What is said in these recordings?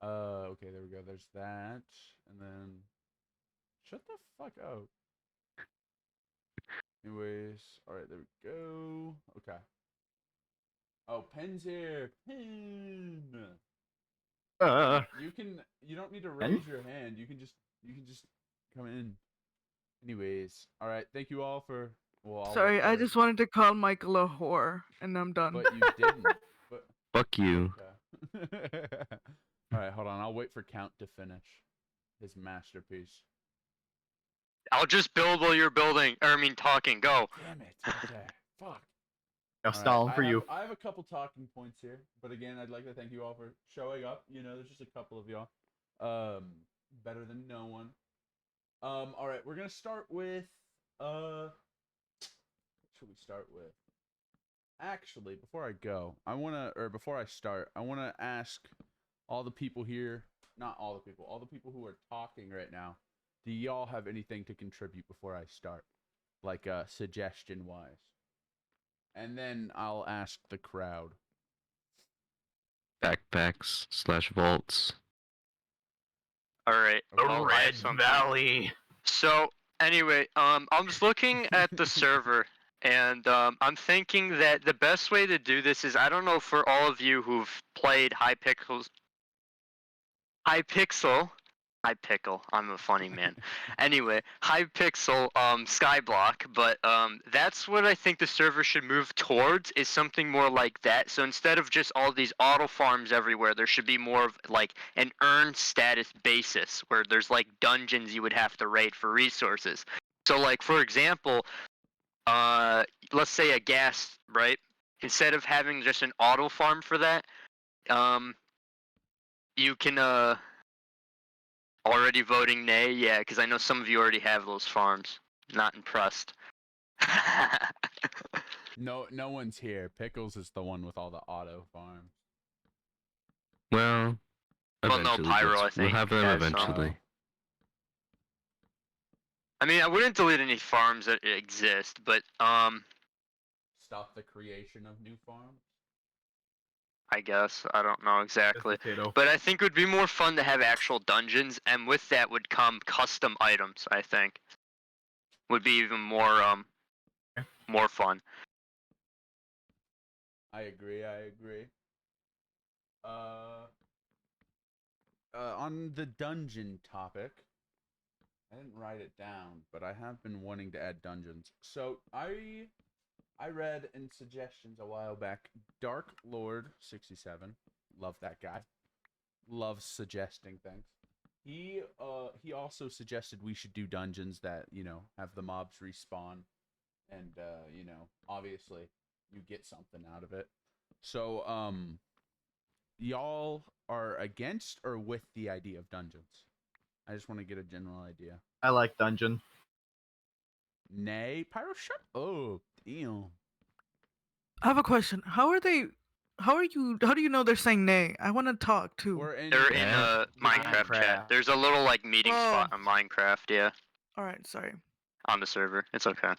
Okay, there we go. There's that, and then shut the fuck up. Anyways, all right, there we go. Okay. Oh, Pen's here. Pen. Uh, You can. You don't need to Pen? raise your hand. You can just. You can just come in. Anyways, all right. Thank you all for. Well, I'll wait Sorry, for the I rest. just wanted to call Michael a whore, and I'm done. But you didn't. But Fuck you. okay. All right, hold on. I'll wait for Count to finish his masterpiece. I'll just build while you're building, or I mean talking. Go. Damn it. Okay. Fuck. I'll All right. stall for you. I have a couple talking points here, but again, I'd like to thank you all for showing up. You know, there's just a couple of y'all. Um, better than no one. All right, we're gonna start with what should we start with? Actually, before I go, before I start, I wanna ask all the people here, not all the people, all the people who are talking right now. Do y'all have anything to contribute before I start, like suggestion wise? And then I'll ask the crowd. Backpacks/vaults. All right. Okay. I'll add something. Valley. So anyway, I was looking at the server, and I'm thinking that the best way to do this is I don't know for all of you who've played Hypixel. I'm a funny man. Anyway, Hypixel Skyblock, but that's what I think the server should move towards is something more like that. So instead of just all these auto farms everywhere, there should be more of like an earned status basis where there's like dungeons you would have to raid for resources. So like for example, let's say a gas, right? Instead of having just an auto farm for that, um, you can already voting nay? Yeah, because I know some of you already have those farms. Not impressed. No, no one's here. Pickles is the one with all the auto farms. Well, Well, no, eventually, Pyro, Bits. I We'll think, have them has some. eventually. I mean, I wouldn't delete any farms that exist, but Stop the creation of new farms. I guess I don't know exactly. Potato. But I think it would be more fun to have actual dungeons, and with that would come custom items. I think would be even more fun. I agree. I agree. On the dungeon topic, I didn't write it down, but I have been wanting to add dungeons. So I read in suggestions a while back, Dark Lord 67. Love that guy. Loves suggesting things. He also suggested we should do dungeons that, you know, have the mobs respawn and you know, obviously you get something out of it. So, y'all are against or with the idea of dungeons? I just want to get a general idea. I like dungeon. Nay, Pyro, shut up. Damn. I have a question. How do you know they're saying nay? I want to talk too. We're in. They're in Yeah. Minecraft Minecraft. chat. There's a little like meeting spot on Minecraft, yeah, All right, sorry. on the server. It's okay.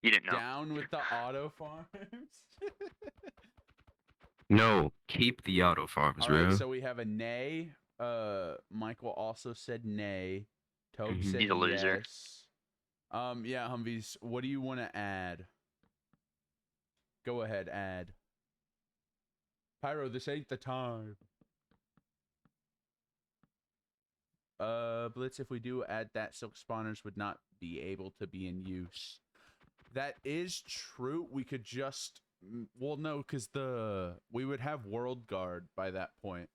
You didn't know. Down with the auto farms. No, keep the auto farms, All bro. right, so we have a nay. Michael also said nay. Toad Mhm. said He's a loser. yes. Yeah, Humvees, what do you want to add? Go ahead, add. Pyro, this ain't the time. Blitz, if we do add that, silk spawners would not be able to be in use. That is true. We could just, well, no, because we would have World Guard by that point.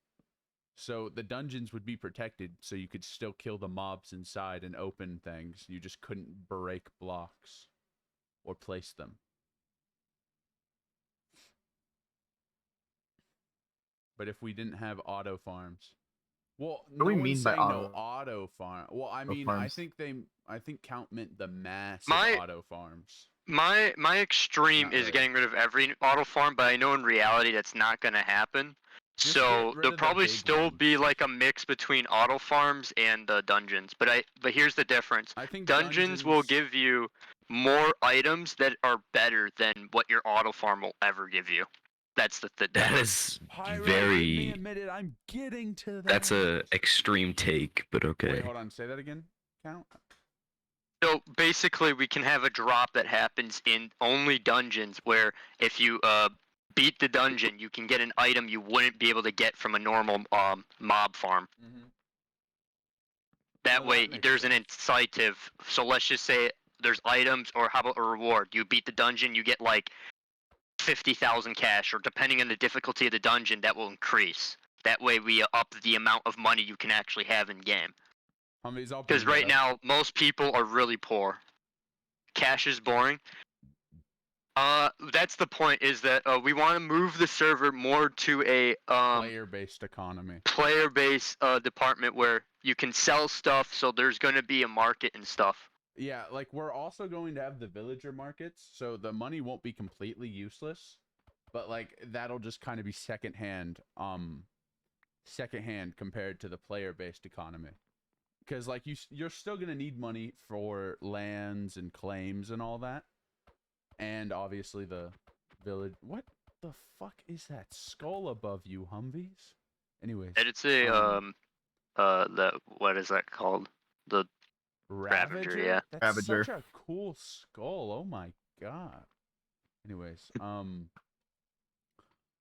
So the dungeons would be protected, so you could still kill the mobs inside and open things. You just couldn't break blocks or place them. But if we didn't have auto farms, well, do we no mean one's by saying no auto- auto farm. Well, I mean, farms? I think Count meant the massive My- auto farms. My extreme Not is really. getting rid of every auto farm, but I know in reality that's not gonna happen. Just So get rid there'll of the probably big still be ones. like a mix between auto farms and dungeons. But here's the difference. I think Dungeons will give you more items that are better than what your auto farm will ever give you. That's the That is Pyro, very. admit it. I'm getting to that. That's a extreme take, but okay. Wait, hold on. Say that again. Count. So basically, we can have a drop that happens in only dungeons where if you beat the dungeon, you can get an item you wouldn't be able to get from a normal mob farm. Mm-hmm. That No, way, that makes there's an sense. incentive. So let's just say there's items, or how about a reward? You beat the dungeon, you get like 50,000 cash, or depending on the difficulty of the dungeon, that will increase. That way, we up the amount of money you can actually have in game. Humvees, I'll Because bring right that up. now, most people are really poor. Cash is boring. That's the point. Is that we want to move the server more to a Player-based economy. player-based department where you can sell stuff. So there's going to be a market and stuff. Yeah, like we're also going to have the villager markets, so the money won't be completely useless, but like that'll just kind of be secondhand compared to the player-based economy. Because like you're still gonna need money for lands and claims and all that, and obviously the village. What the fuck is that skull above you, Humvees? Anyways, And it's a the what is that called? The Ravager, yeah. That's Ravager. such a cool skull. Oh my god. Anyways,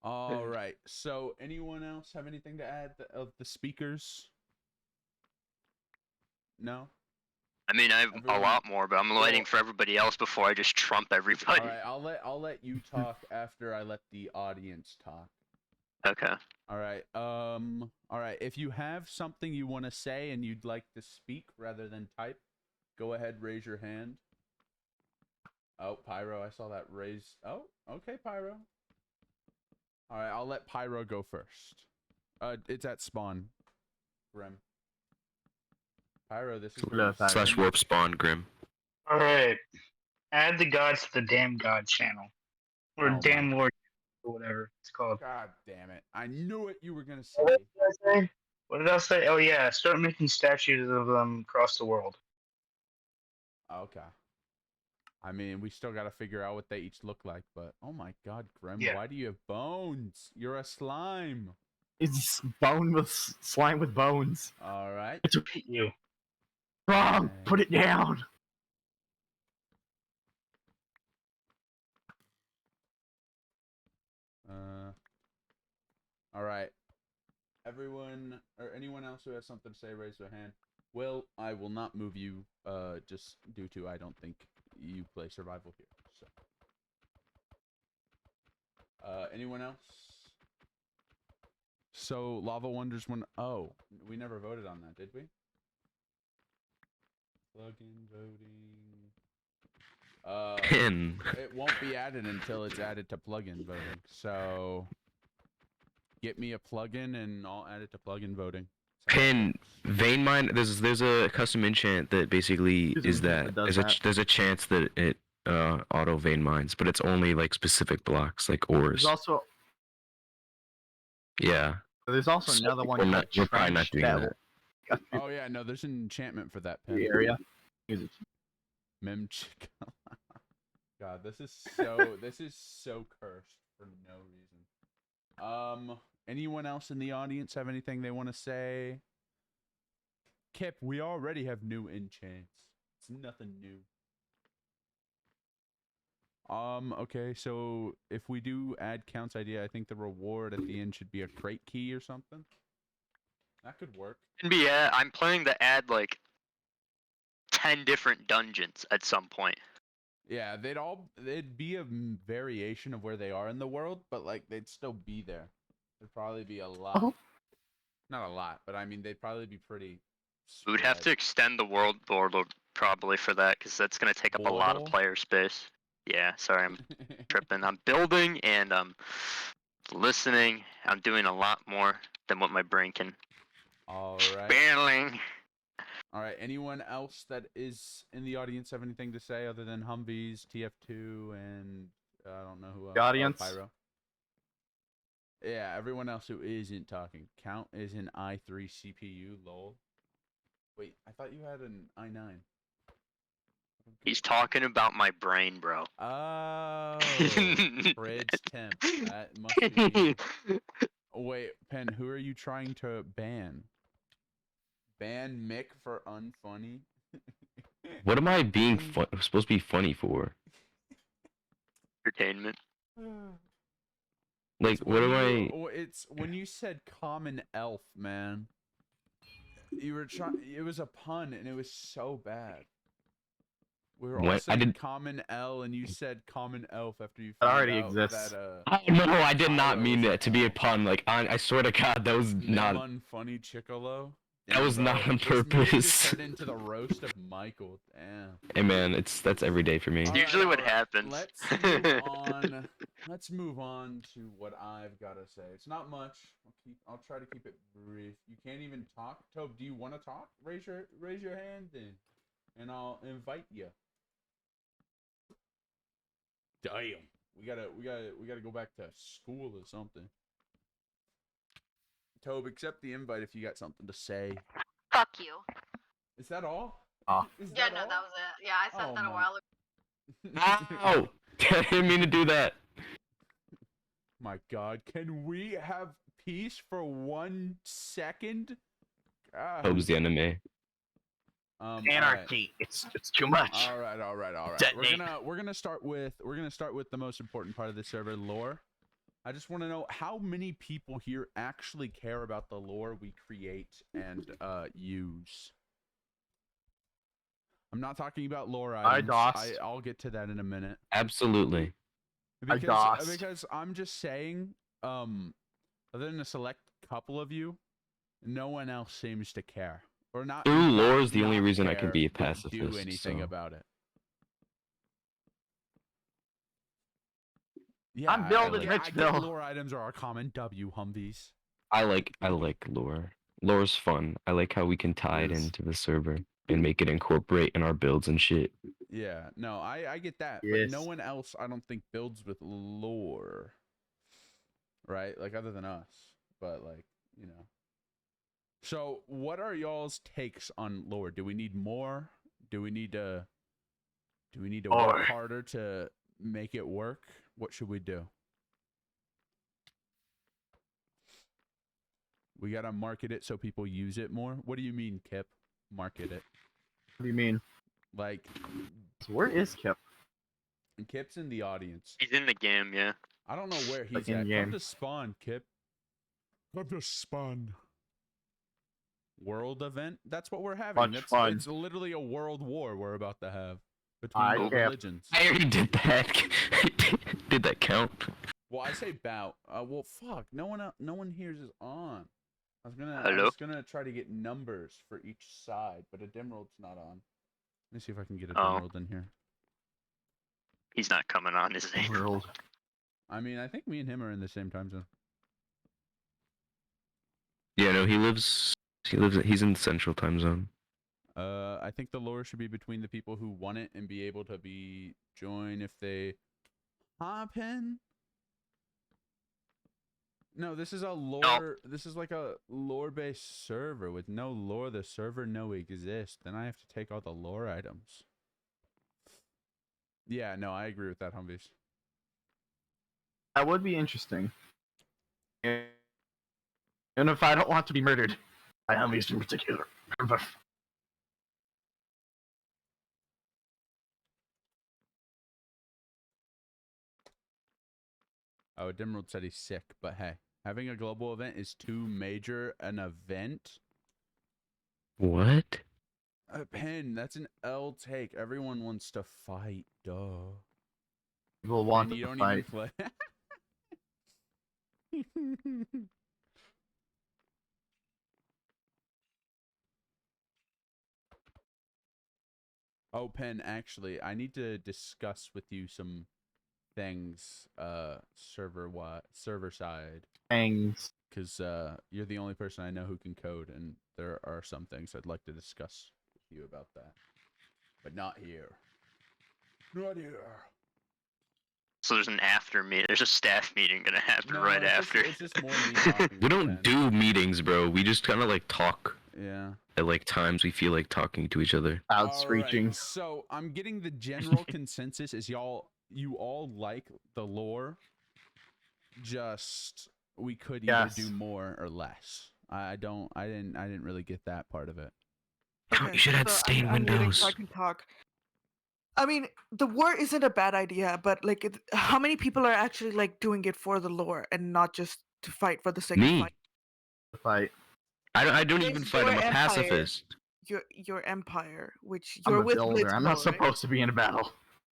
all right. So, anyone else have anything to add of the speakers? No. I mean, I have Everyone- a lot more, but I'm waiting Well- for everybody else before I just trump everybody. All right. I'll let you talk after I let the audience talk. Okay. All right. All right. If you have something you want to say and you'd like to speak rather than type, go ahead. Raise your hand. Oh, Pyro, I saw that raise. Oh, okay, Pyro. All right, I'll let Pyro go first. It's at spawn. Grim. Pyro, this is where you Slash warp spawn, Grim. Alright. Add the gods to the damn god channel. Or Oh damn my- lord, or whatever it's called. God damn it! I knew it. You were gonna say. What did I say? What did I say? Oh yeah, start making statues of them across the world. Okay. I mean, we still gotta figure out what they each look like, but oh my God, Grim, Yeah. why do you have bones? You're a slime. It's bone with slime with bones. All right. Hit you. Wrong. Okay. Put it down. All right. Everyone or anyone else who has something to say, raise their hand. Will, I will not move you, just due to I don't think you play survival here. So, anyone else? So, Lava Wonders when oh, we never voted on that, did we? Plug-in voting. Pin. It won't be added until it's added to plugin voting. So, get me a plugin and I'll add it to plugin voting. Pin. Vein mine. There's a custom enchant that basically There's is an enchant that that does there's a that. there's a chance that it auto vein mines, but it's only like specific blocks like ores. Yeah. There's also So another one we're called not- we're probably not Trench doing that that. will Oh yeah, no, there's an enchantment for that the pen. area. Use it. Memchick. God, this is so cursed for no reason. Anyone else in the audience have anything they want to say? Kip, we already have new enchants. It's nothing new. Okay, so if we do add Count's idea, I think the reward at the end should be a crate key or something. That could work. Can be. I'm planning to add like 10 different dungeons at some point. Yeah, they'd be a variation of where they are in the world, but like they'd still be there. There'd probably be a lot. Oh. Not a lot, but I mean they'd probably be pretty. We would have to spread. extend the world border probably for that because that's going to take up a lot of Border? player space. Yeah, sorry, I'm tripping. I'm building and I'm listening. I'm doing a lot more than what my brain can. All right. Barreling. All right. Anyone else that is in the audience have anything to say other than Humvees, TF2, and I don't know who else. The audience? Pyro. Yeah, everyone else who isn't talking. Count is an i3 CPU. Lol. Wait, I thought you had an i9. He's talking about my brain, bro. Oh, fridge temp. That must be. Wait, Pen, who are you trying to ban? Ban Mick for unfunny? What am I being supposed to be funny for? Entertainment. Like, It's what when am you- I? oh, It's when you said common elf, man. You were trying. It was a pun, and it was so bad. We were all What? I saying didn't- common L, and you said common elf after you. That found already out exists. That, Oh, no, I did not Philo mean is an that to be a elf. pun. Like, I swear to God, that was not. unfunny Chicolo. That was not on This maybe just purpose. turned into the roast of Michael. Damn. Hey man, that's every day for me. All right, Usually what all right. happens. Let's move on. Let's move on to what I've got to say. It's not much. I'll try to keep it brief. You can't even talk. Tobe, do you want to talk? Raise your hand then, and I'll invite you. Damn. We gotta go back to school or something. Tobe, accept the invite if you got something to say. Fuck you. Is that all? Is Yeah, that no, all? that was it. Yeah, I said Oh that a my- while ago. Ow! I didn't mean to do that. My God, can we have peace for 1 second? God. That was the enemy. Anarchy. It's too much. All right. Detonate. We're gonna start with the most important part of the server, lore. I just want to know how many people here actually care about the lore we create and use. I'm not talking about lore I items. DOSed. I'll get to that in a minute. Absolutely. Because I'm just saying, other than a select couple of you, no one else seems to care. Or not. Through lore is the not only reason I can care, be a but pacifist. do anything so. about it. Yeah, I'm building I get Richville. lore items are a common W, Humvees. I like lore. Lore's fun. I like how we can tie it Yes. into the server and make it incorporate in our builds and shit. Yeah, no, I get that, but no Yes. one else I don't think builds with lore, right? Like other than us, but like you know. So, what are y'all's takes on lore? Do we need more? Do we need to More. work harder to make it work? What should we do? We gotta market it so people use it more. What do you mean, Kip? Market it. What do you mean? Like, So where is Kip? Kip's in the audience. He's in the game, yeah. I don't know where he's Like at. in-game. Come to spawn, Kip. Come to spawn. World event? That's what we're having. Much fun. It's literally a world war we're about to have between I the Kip. religions. I already did that. Did that count? Well, I say bout. Well, fuck. No one here's is on. I was Hello? gonna try to get numbers for each side, but a Dimworld's not on. Let me see if I can get a Oh. Dimworld in here. He's not coming on, is he? World. I mean, I think me and him are in the same time zone. Yeah, no, he's in the central time zone. I think the lore should be between the people who want it and be able to join if they hop in. No, this is a lore. This is like a lore-based server with no lore. The server no exist. Then I have to take all the lore items. Yeah, no, I agree with that, Humvees. That would be interesting. And if I don't want to be murdered by Humvees in particular. Oh, Dimworld said he's sick, but hey, having a global event is too major an event. What? Pen, that's an L take. Everyone wants to fight, duh. People want And you to don't fight. even play. Oh, Pen, actually, I need to discuss with you some things, server side, Things. because you're the only person I know who can code, and there are some things I'd like to discuss with you about that, but not here. Not here. So there's an after meet. There's a staff meeting gonna happen No, right it's after. Just, it's just more me talking. We with don't Pen. do meetings, bro. We just kind of like talk. Yeah. At like times we feel like talking to each other. Loud All screeching. right, so I'm getting the general consensus is you all like the lore. Just we could either do Yes. more or less. I didn't really get that part of it. You should add so stained I'm waiting so I windows. can talk. I mean, the war isn't a bad idea, but like, how many people are actually like doing it for the lore and not just to fight for the sake of Me. fight? Fight. I don't There's even fight. your I'm a empire. pacifist. Your empire, which I'm you're a with builder. I'm not Blitzball, right? supposed to be in a battle.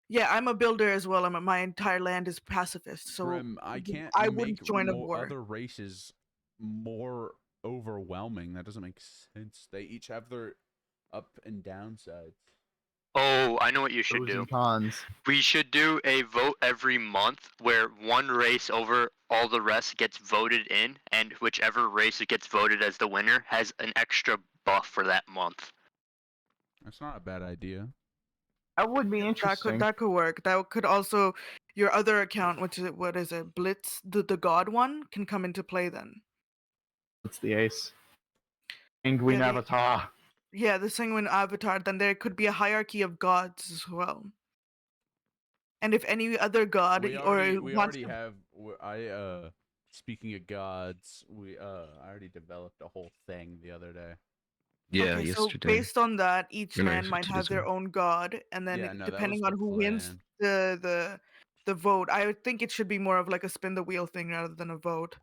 Yeah, I'm a builder as well. My entire land is pacifist, so Grim, I can't I make wouldn't join a more war. other races more overwhelming. That doesn't make sense. They each have their up and down sides. Oh, I know what you should Pros do. and cons. We should do a vote every month where one race over all the rest gets voted in, and whichever race it gets voted as the winner has an extra buff for that month. That's not a bad idea. That would be interesting. That could work. That could also your other account, which is what is it? Blitz, the god one, can come into play then. What's the ace? Penguin Yeah, Avatar. Yeah, the Sanguine Avatar. Then there could be a hierarchy of gods as well. And if any other god We or wants already to, have. Speaking of gods, I already developed a whole thing the other day. Yeah, okay, so yesterday. based on that, each Or no, land might yesterday have as their well. own god, and then Yeah, no, that depending was on the who wins the vote, I would think it should be more of like a spin the wheel thing rather than a vote.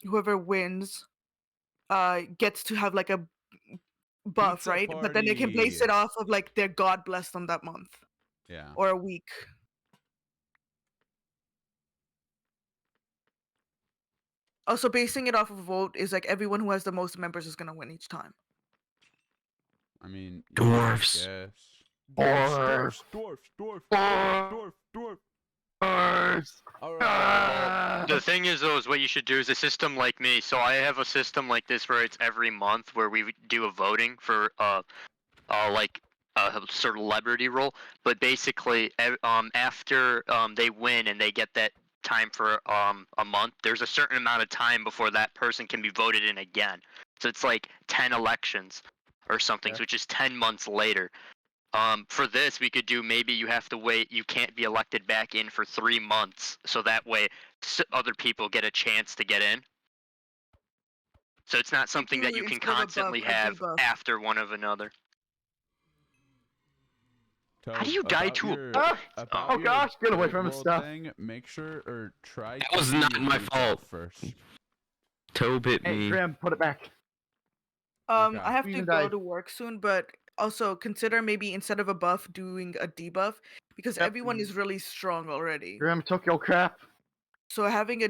Whoever wins, gets to have like a buff, Pizza right? But then they can base party. it off of like their god blessed on that month Yeah. or a week. Also, basing it off of a vote is like everyone who has the most members is gonna win each time. I mean, Dwarfs. Yes. Dwarf. Dwarf. Dwarves. All right. Ah! The thing is, though, is what you should do is a system like me. So I have a system like this where it's every month where we do a voting for like a celebrity role. But basically, after they win and they get that time for a month, there's a certain amount of time before that person can be voted in again. So it's like 10 elections or something, Okay. which is 10 months later. For this, we could do maybe you have to wait. You can't be elected back in for 3 months, so that way other people get a chance to get in. So it's not something that you can instead of a buff, constantly a have debuff. after one of another. How do you Toad, die about to a your- buff? about Oh your gosh, get away vote from his world stuff. Thing, make sure or try. That was keeping not your my boots fault. up first. Toe bit Hey, me. Grim, put it back. Okay. I have You to can go dive. to work soon, but also consider maybe instead of a buff doing a debuff because Yep. everyone is really strong already. Grim took your crap. So having a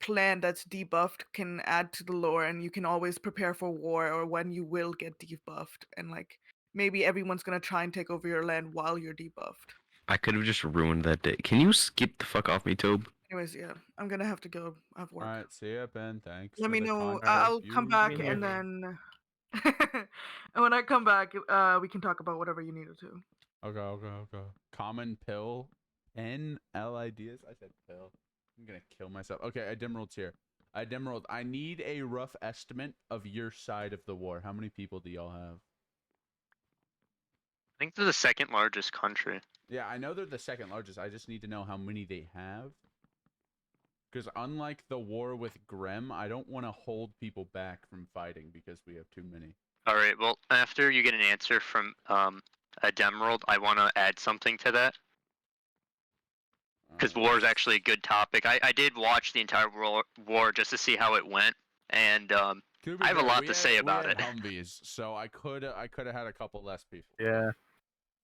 plan that's debuffed can add to the lore, and you can always prepare for war or when you will get debuffed, and like maybe everyone's gonna try and take over your land while you're debuffed. I could have just ruined that day. Can you skip the fuck off me, Tobe? Anyways, yeah, I'm gonna have to go. I have work. All right. See ya, Ben. Thanks. Let for me the know. content. I'll come You back being and here. then. And when I come back, we can talk about whatever you needed to. Okay. Common pill. NL ideas. I said pill. I'm gonna kill myself. Okay, Idemerald's here. Idemerald, I need a rough estimate of your side of the war. How many people do y'all have? I think they're the second largest country. Yeah, I know they're the second largest. I just need to know how many they have. Because unlike the war with Grem, I don't want to hold people back from fighting because we have too many. All right. Well, after you get an answer from a Demerald, I want to add something to that because war is actually a good topic. I did watch the entire war just to see how it went, and To be I have a fair, lot we to had- say we about had it. Humvees, so I could have had a couple less people. Yeah.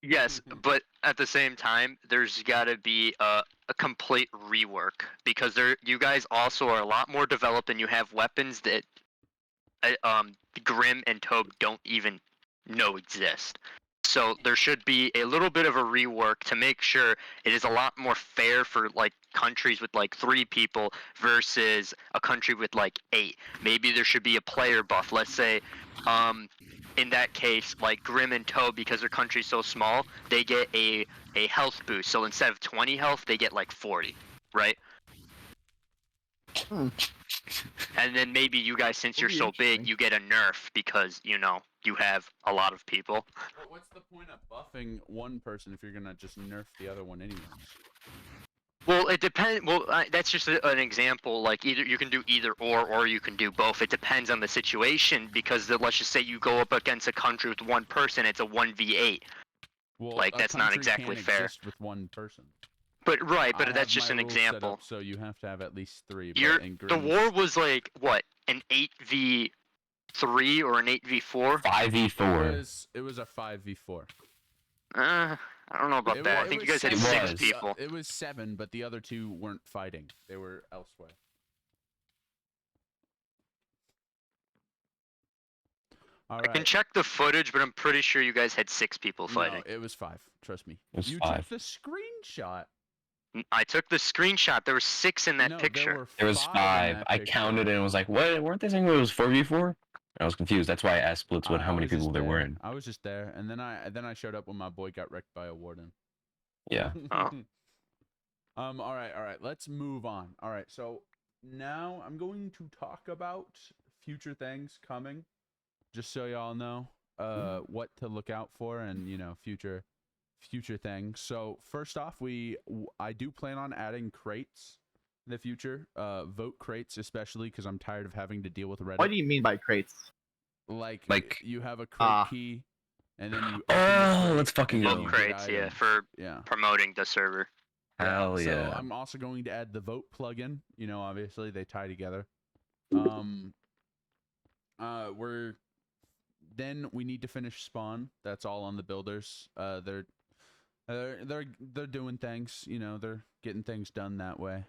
yes, but at the same time, there's got to be a complete rework because you guys also are a lot more developed and you have weapons that Grim and Tobe don't even know exist. So there should be a little bit of a rework to make sure it is a lot more fair for like countries with like 3 people versus a country with like 8. Maybe there should be a player buff. Let's say in that case, like Grim and Tobe, because their country's so small, they get a health boost. So instead of 20 health, they get like 40, right? And then maybe you guys, since Would you're be so big, interesting. you get a nerf because you have a lot of people. But what's the point of buffing one person if you're gonna just nerf the other one anyways? Well, it depends. Well, that's just an example. Like either you can do either or you can do both. It depends on the situation because let's just say you go up against a country with one person, it's a 1v8. Well, Like, a that's not country exactly can't fair. exist with one person. But right, I but have that's just my an rules set example. up, so you have to have at least 3. You're, But in the Grimm's- war was like what, an 8v3 or an 8v4? 5v4. It was a 5v4. I don't know about It that. wa- I it think you was guys had seven. 6 It was. people. It was 7, but the other 2 weren't fighting. They were elsewhere. All I can right. check the footage, but I'm pretty sure you guys had 6 people No, fighting. it was 5. Trust me. It was You 5. took the screenshot. I took the screenshot. There were 6 in that No, picture. There were There was 5. 5. In that I picture. counted and was like, what? Weren't they saying it was 4v4? I was confused. That's why I asked Splits I how many was just people there were in. I was just there, and then I showed up when my boy got wrecked by a warden. Yeah. Oh. All right. Let's move on. All right. So now I'm going to talk about future things coming, just so y'all know what to look out for and future things. So first off, I do plan on adding crates in the future. Vote crates, especially because I'm tired of having to deal with Reddit. What do you mean by crates? Like you have a crate key, and then you. open the Oh, crate, let's fucking and then go. you Vote get crates, yeah, items. for Yeah. promoting the server. Hell So yeah. I'm also going to add the vote plugin. Obviously they tie together. We need to finish spawn. That's all on the builders. They're doing things. They're getting things done that way.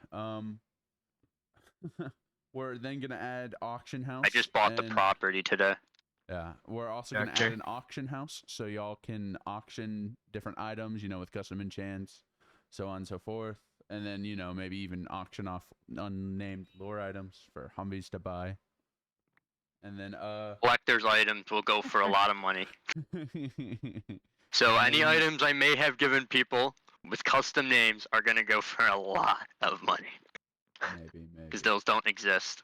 We're then gonna add auction house. I just bought the and- property today. Yeah, we're also gonna Okay. add an auction house, so y'all can auction different items, with custom enchants, so on and so forth, and then maybe even auction off unnamed lore items for Humvees to buy, and then Collector's items will go for a lot of money. So any Maybe- items I may have given people with custom names are gonna go for a lot of money maybe. because those don't exist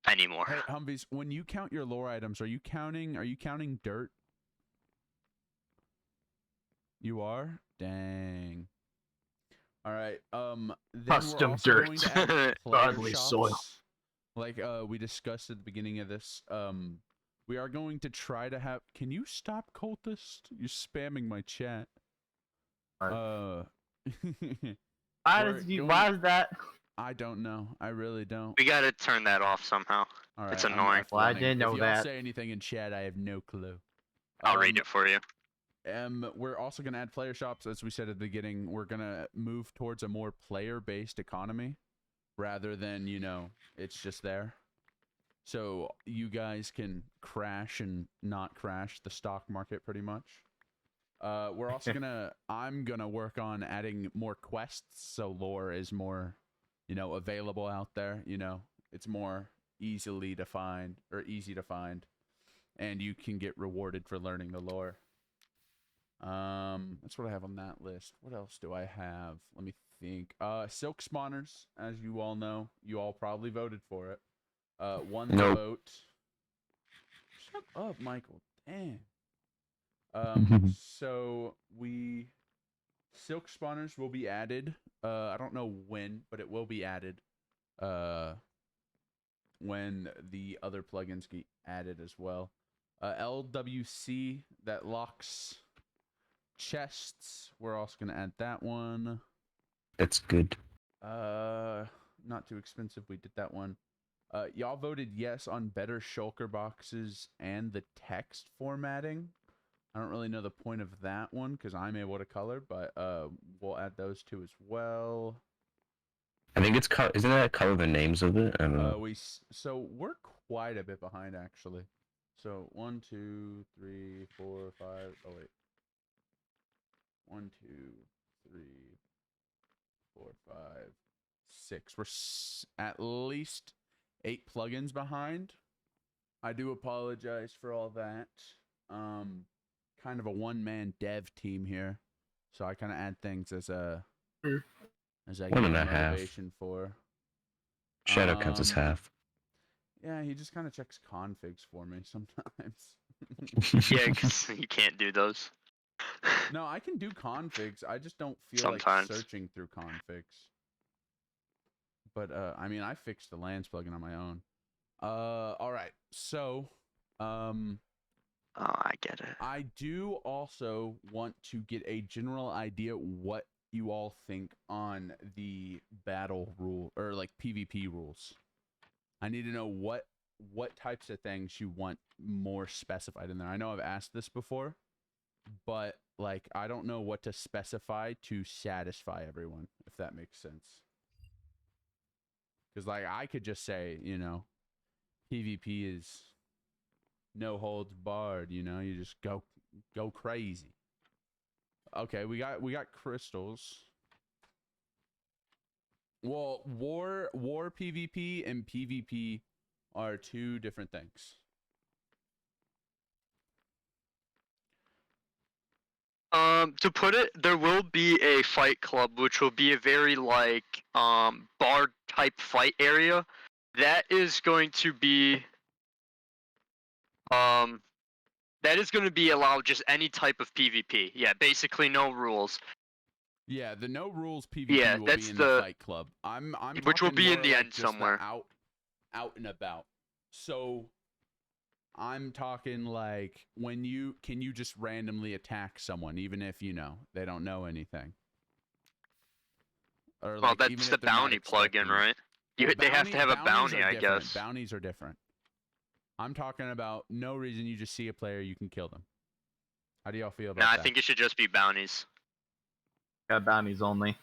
anymore. Hey Humvees, when you count your lore items, are you counting dirt? You are? Dang. All right. Then Custom we're also dirt. going to add player Godly soil. shops, like we discussed at the beginning of this. We are going to try to have. Can you stop, cultist? You're spamming my chat. Why we're why is that? I don't know. I really don't. We gotta turn that off somehow. All it's I'm annoying. Well, I F1ing. didn't know if y'all that. say anything in chat, I have no clue. I'll read it for you. We're also gonna add player shops, as we said at the beginning. We're gonna move towards a more player-based economy, rather than it's just there. So you guys can crash and not crash the stock market, pretty much. We're also I'm gonna work on adding more quests, so lore is more, available out there. It's more easy to find, and you can get rewarded for learning the lore. That's what I have on that list. What else do I have? Let me think. Silk spawners, as you all know, you all probably voted for it. Won the Nope. vote. Shut up, Michael. Damn. So silk spawners will be added. I don't know when, but it will be added. When the other plugins get added as well. LWC that locks chests. We're also gonna add that one. That's good. Not too expensive. We did that one. Y'all voted yes on better shulker boxes and the text formatting. I don't really know the point of that one because I'm able to color, but we'll add those two as well. I think it's isn't that color the names of it? I don't know. So we're quite a bit behind actually. So 1, 2, 3, 4, 5. Oh wait. 1, 2, 3, 4, 5, 6. We're at least 8 plugins behind. I do apologize for all that. Kind of a one-man dev team here, so I kind of add things as I One get and a half. motivation for. Shadow counts as half. Yeah, he just kind of checks configs for me sometimes. Yeah, because you can't do those. No, I can do configs. I just don't feel Sometimes. like searching through configs. But I mean, I fixed the Lance plugin on my own. All right. So, Oh, I get it. I do also want to get a general idea what you all think on the battle rule or like PvP rules. I need to know what types of things you want more specified in there. I know I've asked this before, but like I don't know what to specify to satisfy everyone, if that makes sense. Because like I could just say, you know, PvP is no holds barred, you know, you just go crazy. Okay, we got crystals. Well, war PvP and PvP are two different things. To put it, there will be a fight club, which will be a very like bar type fight area. That is going to be allowed just any type of PvP. Yeah, basically no rules. Yeah, the no rules PvP Yeah, will that's be in the fight club. I'm which will talking be in more the like end just somewhere. the out and about. So I'm talking like when you just randomly attack someone even if you know they don't know anything. Or Well, like that's even the if they're not bounty plugin, expecting it. right? They have to have a Bounties bounty, are I different. guess. Bounties are different. I'm talking about no reason you just see a player, you can kill them. How do y'all feel about No, that? I think it should just be bounties. Yeah, bounties only.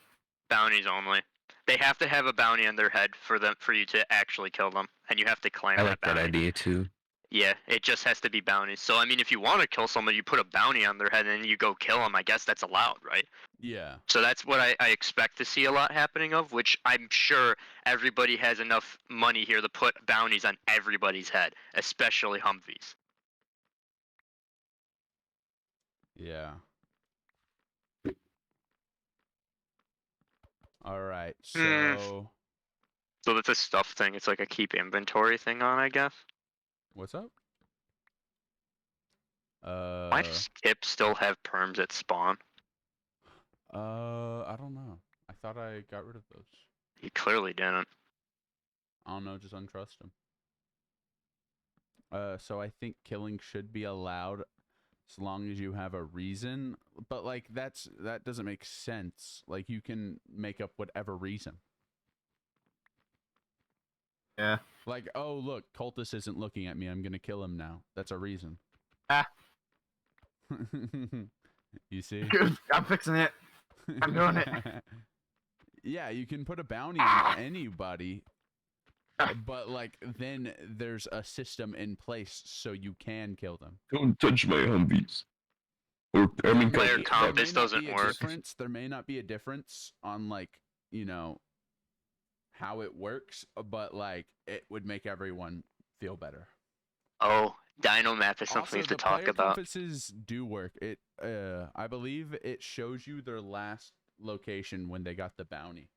Bounties only. They have to have a bounty on their head for you to actually kill them, and you have to claim I that like that bounty. idea too. Yeah, it just has to be bounties. So I mean, if you want to kill someone, you put a bounty on their head and you go kill them. I guess that's allowed, right? Yeah. So that's what I expect to see a lot happening of, which I'm sure everybody has enough money here to put bounties on everybody's head, especially Humvees. Yeah. All right. So So that's a stuff thing. It's like a keep inventory thing on, I guess. what's up? Why does Skip still have perms at spawn? I don't know. I thought I got rid of those. He clearly didn't. I don't know, just untrust him. So I think killing should be allowed as long as you have a reason, but like that doesn't make sense. Like you can make up whatever reason. Yeah. Like, oh look, Cultist isn't looking at me. I'm gonna kill him now. That's a reason. Ah. You see? Good. I'm fixing it. I'm doing it. Yeah, you can put a bounty on anybody, but like then there's a system in place so you can kill them. Don't touch my Humvees. Or I mean, Player There comp, may this not doesn't be a work. difference. There may not be a difference on like, you know, how it works, but like it would make everyone feel better. Oh, Dino Map is something we have Also, to the talk player about. compasses do work. It I believe it shows you their last location when they got the bounty.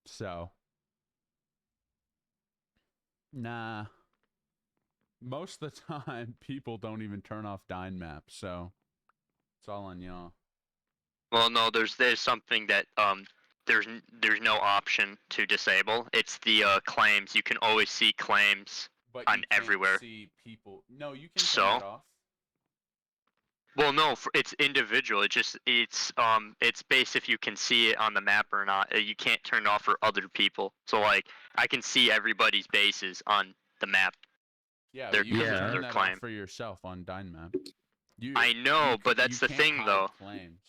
So, nah. Most of the time, people don't even turn off Dine Map, so it's all on y'all. Well, no, there's something that there's no option to disable. It's the claims. You can always see claims. But On you can't everywhere. see people. No, you can turn So? that off. Well, no, it's individual. It's based if you can see it on the map or not. You can't turn it off for other people. So like I can see everybody's bases on the map. Yeah, Their- but you can Yeah. turn their that claim. off for yourself on Dine Map. I know, you but ca- that's you the can't thing, hide though. Claims.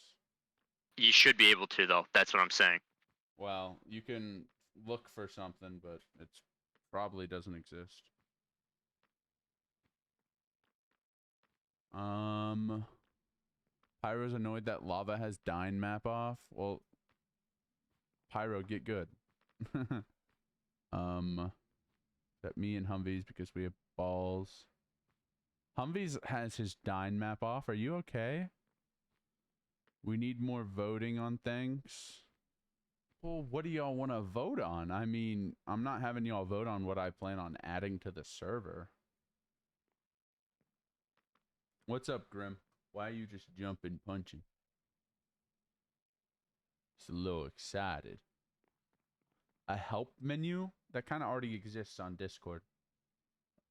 You should be able to, though. That's what I'm saying. Well, you can look for something, but it's probably doesn't exist. Pyro's annoyed that Lava has Dine Map off. Well, Pyro, get good. That me and Humvees because we have balls. Humvees has his Dine Map off. Are you okay? We need more voting on things. Well, what do y'all want to vote on? I mean, I'm not having y'all vote on what I plan on adding to the server. What's up, Grim? Why are you just jumping, punching? Just a little excited. A help menu? That kind of already exists on Discord.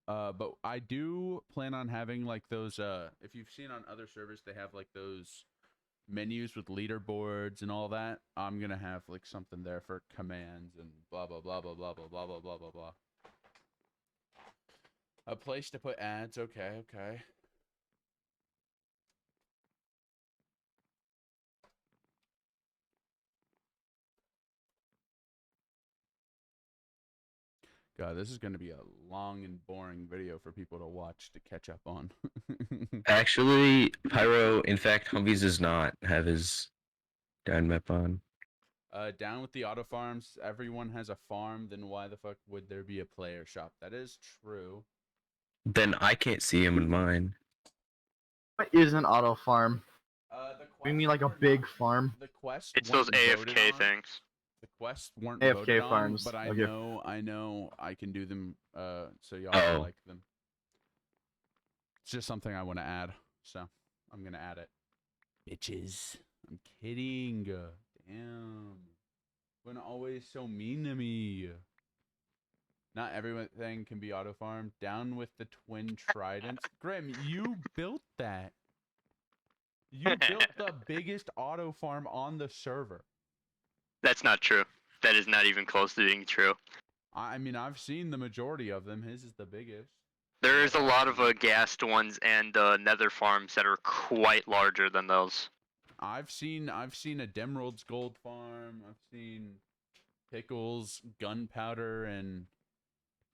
But I do plan on having like those, if you've seen on other servers, they have like those menus with leaderboards and all that. I'm gonna have like something there for commands and blah blah blah blah blah blah blah blah blah blah blah. A place to put ads. Okay, okay. God, this is going to be a long and boring video for people to watch to catch up on. Actually, Pyro, in fact, Humvees does not have his down map on. Down with the auto farms. Everyone has a farm. Then why the fuck would there be a player shop? That is true. Then I can't see him in mine. What is an auto farm? The You mean quests like a were big not- farm? The quests. It's those weren't voted AFK on. things. The quests weren't AFK voted on, farms, but I okay. know I can do them. So y'all Oh. will like them. It's just something I want to add, so I'm gonna add it. Bitches, I'm kidding. Damn, when always so mean to me. Not everything can be auto farmed. Down with the twin tridents. Grim, you built that. You built the biggest auto farm on the server. That's not true. That is not even close to being true. I mean, I've seen the majority of them. His is the biggest. There is a lot of gassed ones and nether farms that are quite larger than those. I've seen a Demrold's gold farm. I've seen Pickles, gunpowder, and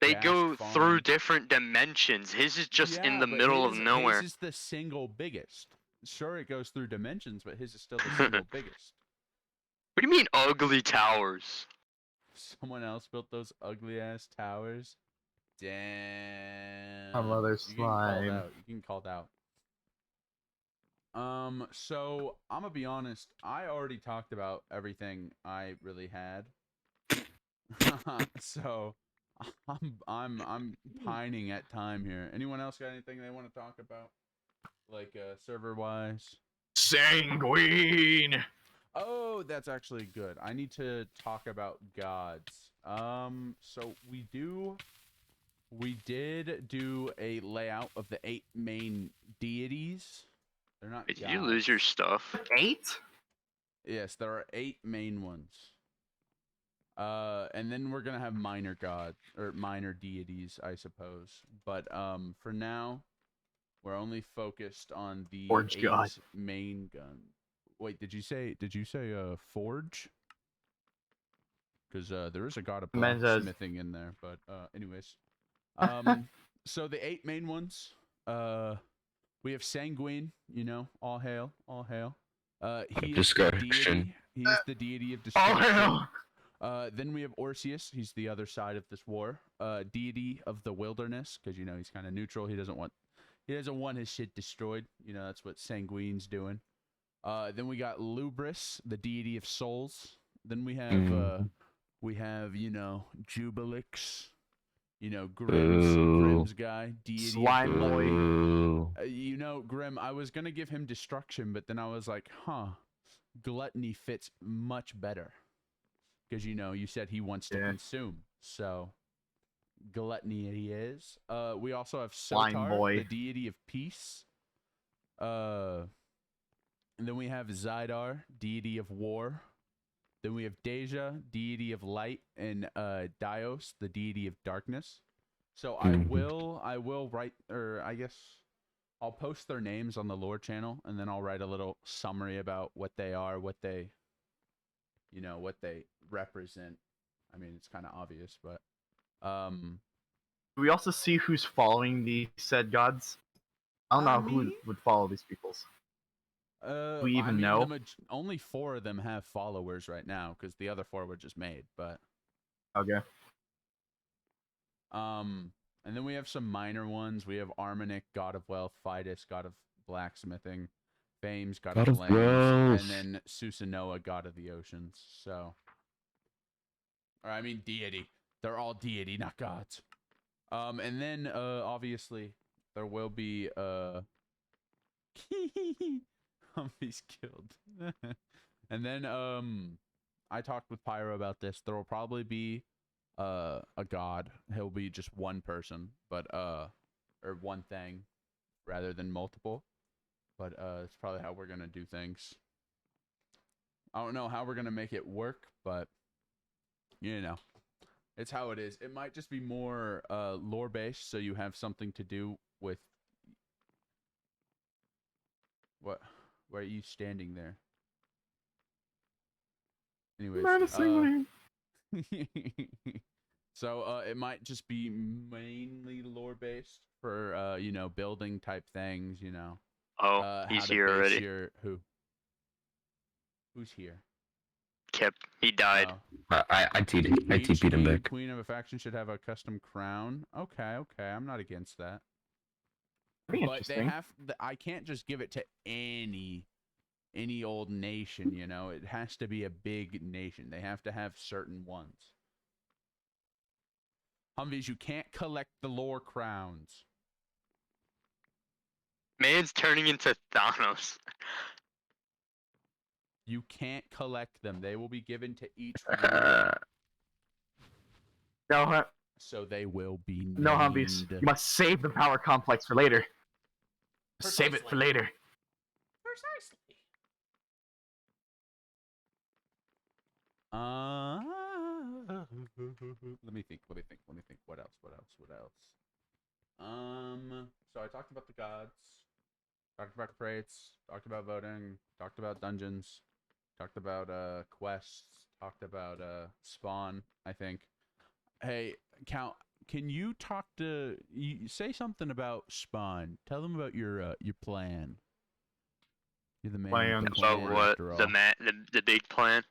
They gas go farm. through different dimensions. His is just in Yeah, the but middle of his- nowhere. His is the single biggest. Sure, it goes through dimensions, but his is still the single biggest. What do you mean ugly towers? Someone else built those ugly ass towers. Damn. Mother You getting called slime. out. You getting called out. So I'm gonna be honest. I already talked about everything I really had. So I'm pining at time here. Anyone else got anything they want to talk about, like server wise? Sanguine. Oh, that's actually good. I need to talk about gods. So we did do a layout of the 8 main deities. They're not. Did you lose gods. your stuff? 8? Yes, there are 8 main ones. And then we're gonna have minor gods or minor deities, I suppose. But for now, we're only focused on the Forge 8 god. main gun. Wait, did you say forge? Because there is a god of Meant as- blacksmithing in there, but anyways, so the 8 main ones, we have Sanguine, you know, all hail, all hail. He is the deity. Discussion. He is the deity of All destruction. hail! Then we have Orseus. He's the other side of this war. Deity of the wilderness, because you know he's kind of neutral. He doesn't want his shit destroyed. You know that's what Sanguine's doing. Then we got Lubris, the deity of souls. Then we have you know Jubilix, you know Grim's guy, deity of Slime gluttony. boy. Ooh. You know Grim. I was gonna give him destruction, but then I was like, gluttony fits much better. Because you know, you said he wants to Yeah. consume, so gluttony he is. We also have Slime Sotar, boy. the deity of peace. And then we have Zidar, deity of war. Then we have Deja, deity of light, and Dios, the deity of darkness. So I Mhm. will write, or I guess I'll post their names on the lore channel, and then I'll write a little summary about what they are, what they represent. I mean, it's kind of obvious, but Do we also see who's following the said gods? I don't know who me? would follow these peoples. we I even mean, know? only 4 of them have followers right now because the other 4 were just made. But Okay. and then we have some minor ones. We have Armanic, god of wealth; Fidus, god of blacksmithing; Fames, god God of of lands; wealth. and then Susanoa, god of the oceans. So Or I mean deity. They're all deity, not gods. And then obviously there will be Humvees killed. And then I talked with Pyro about this. There will probably be a god. He'll be just one person, but or one thing rather than multiple. But it's probably how we're gonna do things. I don't know how we're gonna make it work, but you know, it's how it is. It might just be more lore based, so you have something to do with what? Why are you standing there? Anyways, so it might just be mainly lore based for you know, building type things. You know, Oh, how he's to here base already. your Who's here? Kip, he died. Oh. I TP'd him back. Queen of a faction should have a custom crown. Okay, I'm not against that. Pretty But they interesting. have. I can't just give it to any old nation. You know, it has to be a big nation. They have to have certain ones. Humvees, you can't collect the lore crowns. Man's turning into Thanos. You can't collect them. They will be given to each ruler. No, So they will be no, Humvees. named. You must save the power complex for later. Save it for Precisely. later. Precisely. Let me think. What else? So I talked about the gods, talked about crates, talked about voting, talked about dungeons, talked about quests, talked about spawn, I think. Hey, Count, can you say something about spawn? Tell them about your plan. You're the man with the Plan. About plan what? after all. The big plan.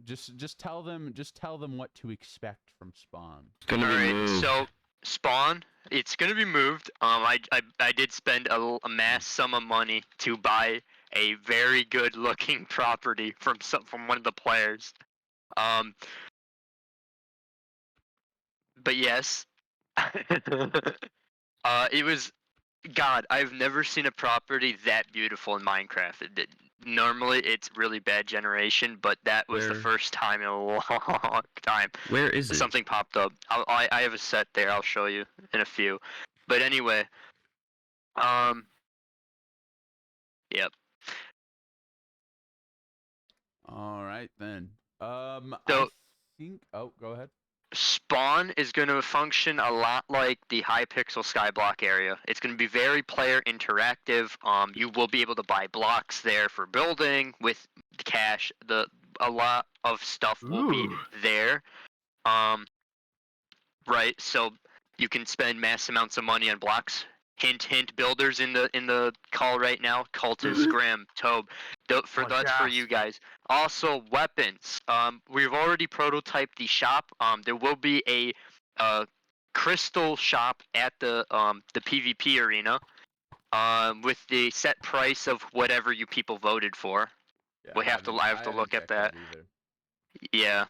Just tell them what to expect from spawn. It's gonna be Alright, moved. so Spawn, it's gonna be moved. I did spend a mass sum of money to buy a very good looking property from one of the players. But yes, it was. God, I've never seen a property that beautiful in Minecraft. Normally, it's really bad generation, but that was the Where? first time in a long time. Where is it? Something popped up. I have a set there. I'll show you in a few. But anyway, yep. All right then. So- I think. Oh, go ahead. Spawn is going to function a lot like the Hypixel Skyblock area. It's going to be very player interactive. You will be able to buy blocks there for building with cash. A lot of stuff will be Ooh. there. Right. So you can spend mass amounts of money on blocks. Hint, hint. Builders in the call right now. Cultist, Graham, Tobe. That's for Podcast. you guys. Also, weapons. We've already prototyped the shop. There will be a crystal shop at the PvP arena. With the set price of whatever you people voted for. Yeah, I have to haven't look at checked that. either. Yeah.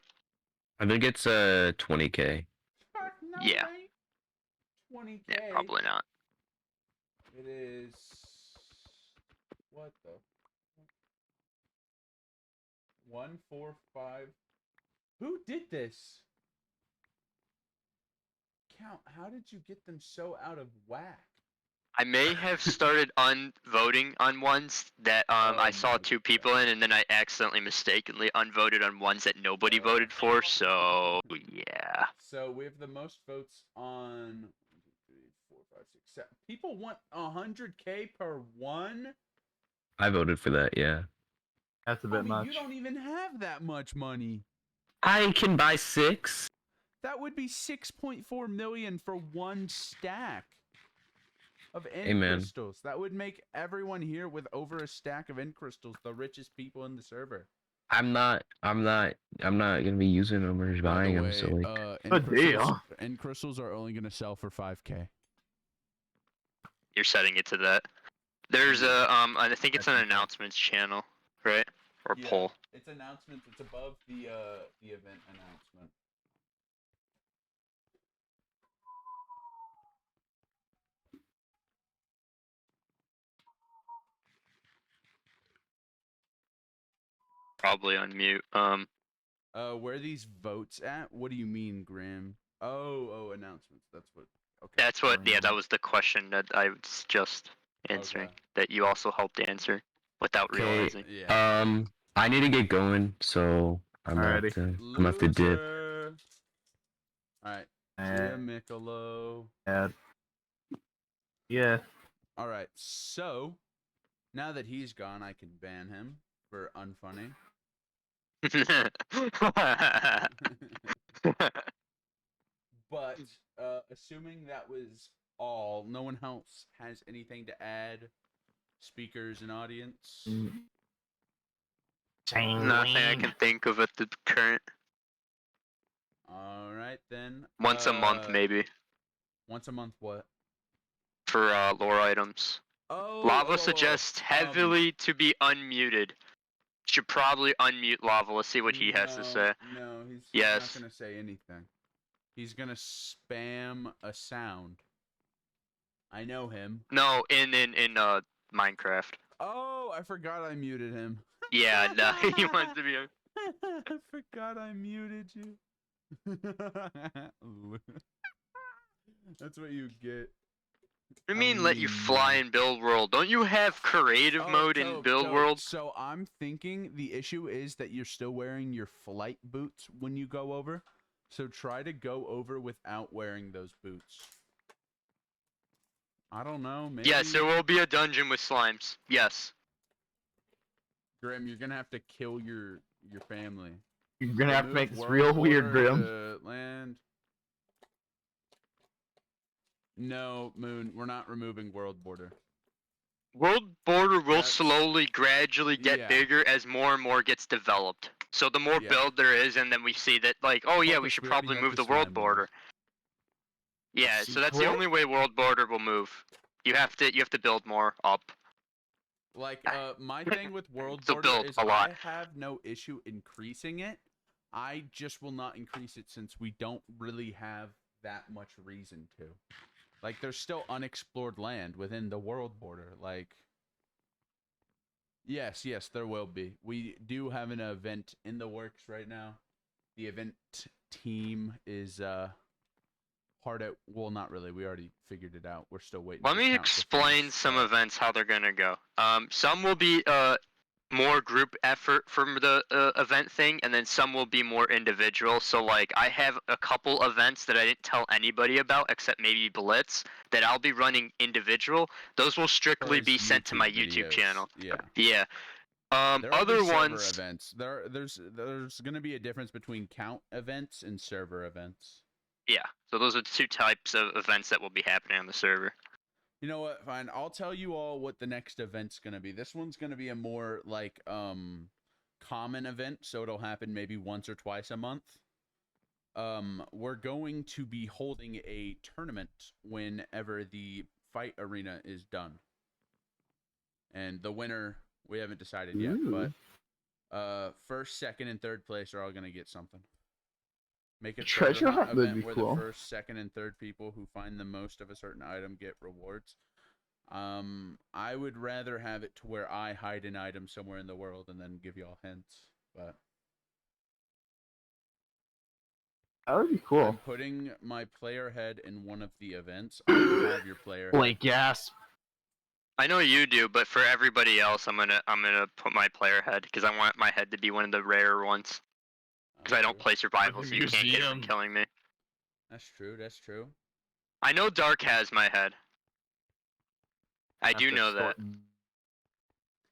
I think it's 20k. Fuck no, Yeah. it ain't. 20K. Yeah, probably not. It is. What the? 145. Who did this? Count. How did you get them so out of whack? I may have started unvoting on ones that I Oh saw my 2 people in, and then I accidentally mistakenly unvoted on ones that nobody voted for. So yeah. So we have the most votes on 1, 2, 3, 4, 5, 6, 7. People want 100K per one. I voted for that. Yeah. That's a bit Homie, much. you don't even have that much money. I can buy 6. That would be 6.4 million for one stack of end Hey, man. crystals. That would make everyone here with over a stack of end crystals the richest people in the server. I'm not gonna be using them or By the buying them. way, So like, end Good crystals, deal. end crystals are only gonna sell for 5K. You're setting it to that. There's a I think it's an announcements channel, right? Or poll. It's announcements. It's above the event announcement. probably unmute. Where are these votes at? What do you mean, Grim? Oh, announcements. That's what. Okay. That's what. Yeah, that Um, was the question that I was just answering. Okay. That you also helped answer without Okay. realizing. Yeah. I need to get going, so Alrighty. I'm gonna have to dip. Loser. All right. See Uh, ya, Michelob. yeah. All right. So now that he's gone, I can ban him for unfunny. But assuming that was all, no one else has anything to add. Speakers and audience. Nothing I can think of at the current. All right then. Once a month, maybe, Once a month, what? for lore items. Oh, Lava suggests heavily to be unmuted. Should probably unmute Lava. Let's see what he has to say. No, he's Yes. not gonna say anything. He's gonna spam a sound. I know him. No, in Minecraft. Oh, I forgot I muted him. Yeah, no, he wants to be. I forgot I muted you. That's what you get. What do you mean let you fly in Build World? Don't you have creative mode in Build World? So I'm thinking the issue is that you're still wearing your flight boots when you go over. So try to go over without wearing those boots. I don't know. Maybe. Yes, there will be a dungeon with slimes. Yes. Grim, you're gonna have to kill your family. You're gonna have to make Remove this real world weird, border Grim. to land. No, Moon, we're not removing world border. World border will That's- slowly, gradually get Yeah. bigger as more and more gets developed. So the more Yeah. build there is, and then we see that, like, oh yeah, we Focus, should we already probably have move the the world slime border. walls. Yeah, so that's the Sequel? only way world border will move. You have to build more up. Like, my thing with world So border build is a lot. I have no issue increasing it. I just will not increase it since we don't really have that much reason to. Like, there's still unexplored land within the world border. Like, yes, there will be. We do have an event in the works right now. The event team is hard at. Well, not really. We already figured it out. We're still waiting. Let for me count to explain finish, some but- events how they're gonna go. Some will be more group effort from the event thing, and then some will be more individual. So like I have a couple events that I didn't tell anybody about except maybe Blitz that I'll be running individual. Those will strictly his be sent to my YouTube YouTube videos, channel. Yeah. Yeah. There will be Other server ones. events. There's gonna be a difference between count events and server events. Yeah. So those are two types of events that will be happening on the server. You know what? Fine. I'll tell you all what the next event's gonna be. This one's gonna be a more like common event, so it'll happen maybe once or twice a month. We're going to be holding a tournament whenever the fight arena is done. And the winner, we haven't decided yet, but first, second, and third place are all gonna get something. Make a Treasure hunt would event be where cool. the first, second, and third people who find the most of a certain item get rewards. I would rather have it to where I hide an item somewhere in the world and then give y'all hints. But That would be cool. I'm putting my player head in one of the events. I will have your player. Blake, yes. I know you do, but for everybody else, I'm gonna put my player head because I want my head to be one of the rarer ones. Because I don't play survival, so you can't get it from Museum. killing me. That's true. That's true. I know Dark has my head. I do After know that.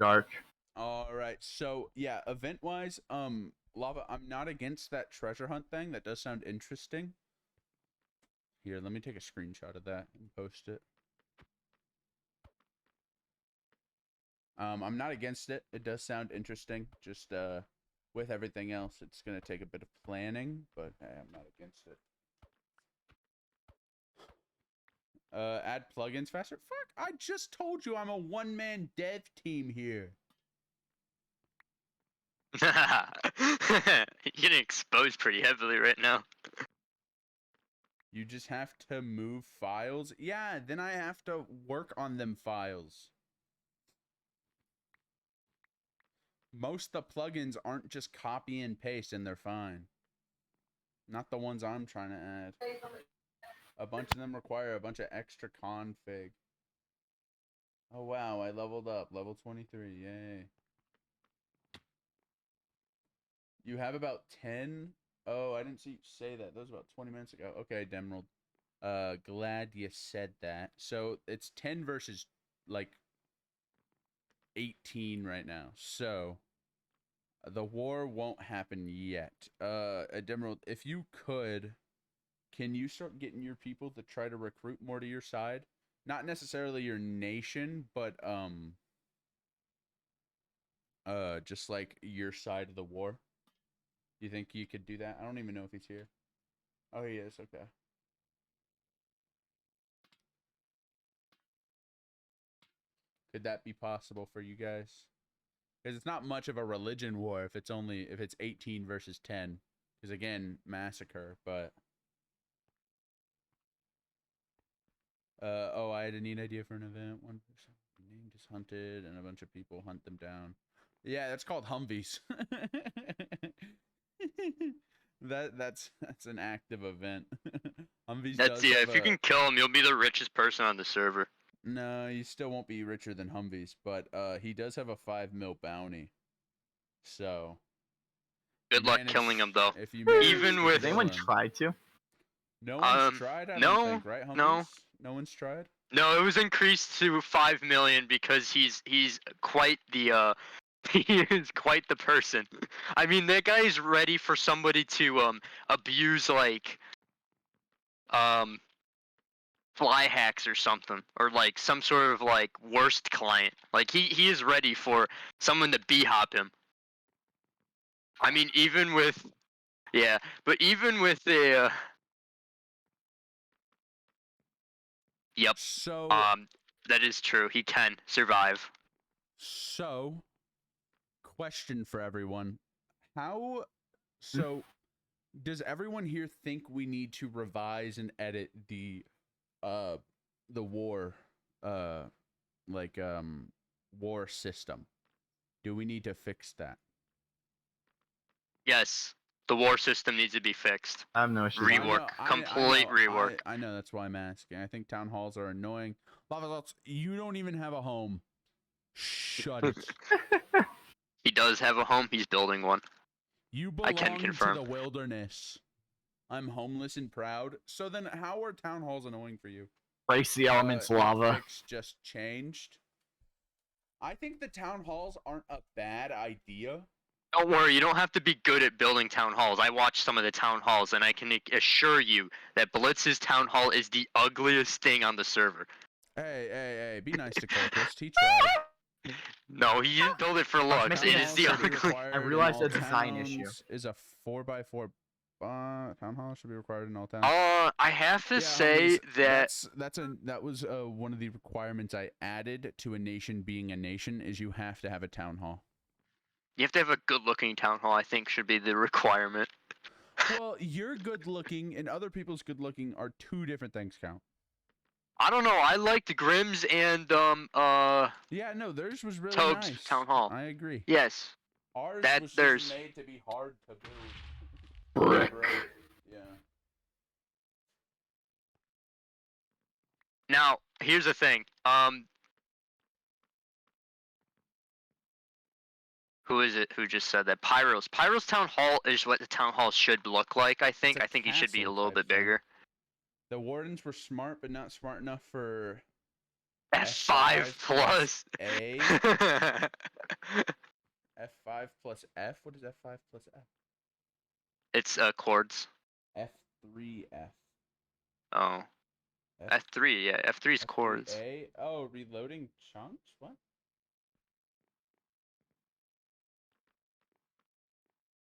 Dark. All right. So yeah, event wise, Lava, I'm not against that treasure hunt thing. That does sound interesting. Here, let me take a screenshot of that and post it. I'm not against it. It does sound interesting. Just with everything else, it's gonna take a bit of planning, but hey, I'm not against it. Add plugins faster. Fuck! I just told you I'm a one-man dev team here. You're getting exposed pretty heavily right now. You just have to move files. Yeah, then I have to work on them files. most of the plugins aren't just copy and paste and they're fine. Not the ones I'm trying to add. A bunch of them require a bunch of extra config. Oh wow, I leveled up. Level 23. Yay. You have about 10? Oh, I didn't see you say that. That was about 20 minutes ago. Okay, Demerald. Glad you said that. So it's 10 versus like 18 right now. So the war won't happen yet. Demerald, if you could, can you start getting your people to try to recruit more to your side? Not necessarily your nation, but just like your side of the war. You think you could do that? I don't even know if he's here. Oh, he is. Okay. Could that be possible for you guys? Because it's not much of a religion war if it's 18 versus 10. Because again, massacre. But oh, I had a neat idea for an event. One person named is hunted, and a bunch of people hunt them down. Yeah, that's called Humvees. That's an active event. Humvees. That's does have if you can kill him, you'll be the richest person on the server. No, you still won't be richer than Humvees, but he does have a 5 mil bounty. So Good luck killing him though. If you Even manage to with- Did anyone kill him. try to? No one's tried. I no, don't think, right? Humvees? no. No one's tried. No, it was increased to 5 million because he's quite the he is quite the person. I mean, that guy is ready for somebody to abuse like fly hacks or something, or like some sort of like worst client. Like he is ready for someone to b-hop him. I mean, even with but even with the yep, So that is true. He can survive. So, question for everyone. How, so, does everyone here think we need to revise and edit the war, war system? Do we need to fix that? Yes, the war system needs to be fixed. I have no issue. Rework. with that. Complete rework. I know, that's why I'm asking. I think town halls are annoying. Lavazots, you don't even have a home. Shut it. He does have a home. He's building one. You I belong can to confirm. the wilderness. I'm homeless and proud. So then how are town halls annoying for you? Brace the elements, lava. Netflix just changed. I think the town halls aren't a bad idea. Don't worry, you don't have to be good at building town halls. I watched some of the town halls, and I can assure you that Blitz's town hall is the ugliest thing on the server. Hey, be nice to Corpus. He tried. No, he didn't build it for looks. making It a is the Town halls should be ugly. required I in realized all a design issue. towns. Is a 4x4 town hall should be required in all towns. I have to Yeah, say homies, that that was one of the requirements I added to a nation being a nation is you have to have a town hall. you have to have a good-looking town hall. I think should be the requirement. Well, your good looking and other people's good looking are two different things, Count. I don't know. I liked Grimm's and Yeah, no, theirs was really Toad's nice. town hall. I agree. Yes. Ours That- was there's- just made to be hard to build. Brick. Right, yeah. Now, here's the thing. Who is it who just said that? Pyro's. Pyro's town hall is what the town hall should look like, I think. a I think it should be a castle little type thing. bigger. The wardens were smart, but not smart enough for F5 plus. A. F5 plus F? What is F5 plus F? It's chords. F3F. Oh. F3, yeah. F3's chords. F3A? Oh, reloading chunks? What?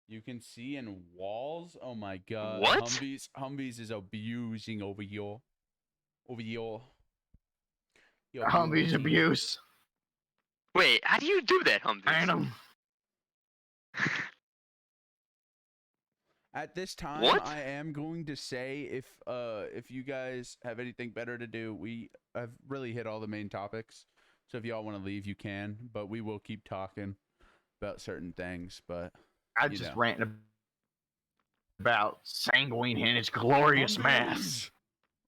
You can see in walls? Oh my god. What? Humvees is abusing over your. Your Humvee's beauty. abuse. Wait, how do you do that, Humvees? Random. At this time, What? I am going to say if you guys have anything better to do, we have really hit all the main topics. So if y'all want to leave, you can, but we will keep talking. about certain things, but I you just know. ranting about Sanguine and its glorious mass.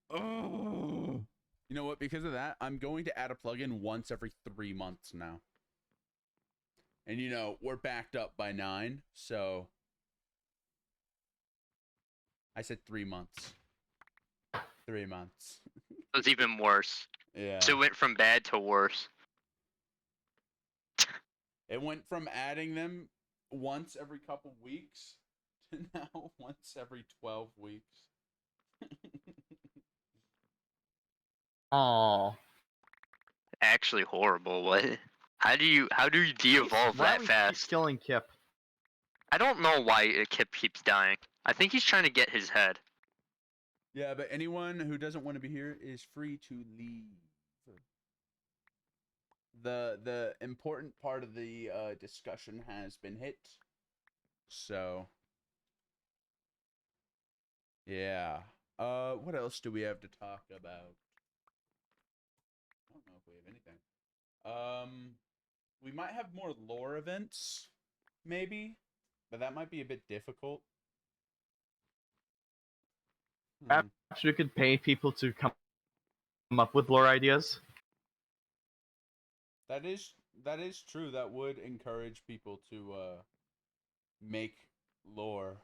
Oh. You know what? Because of that, I'm going to add a plugin once every 3 months now. And you know, we're backed up by 9, so I said 3 months. 3 months. It was even worse. Yeah. So it went from bad to worse. It went from adding them once every couple weeks to now once every 12 weeks. Aw. Actually horrible. What? How do you de-evolve Why that we keep fast? killing Kip? I don't know why Kip keeps dying. I think he's trying to get his head. Yeah, but anyone who doesn't want to be here is free to leave. The important part of the discussion has been hit. So yeah. What else do we have to talk about? I don't know if we have anything. We might have more lore events, maybe, but that might be a bit difficult. Perhaps we could pay people to come up with lore ideas. That is true. That would encourage people to make lore.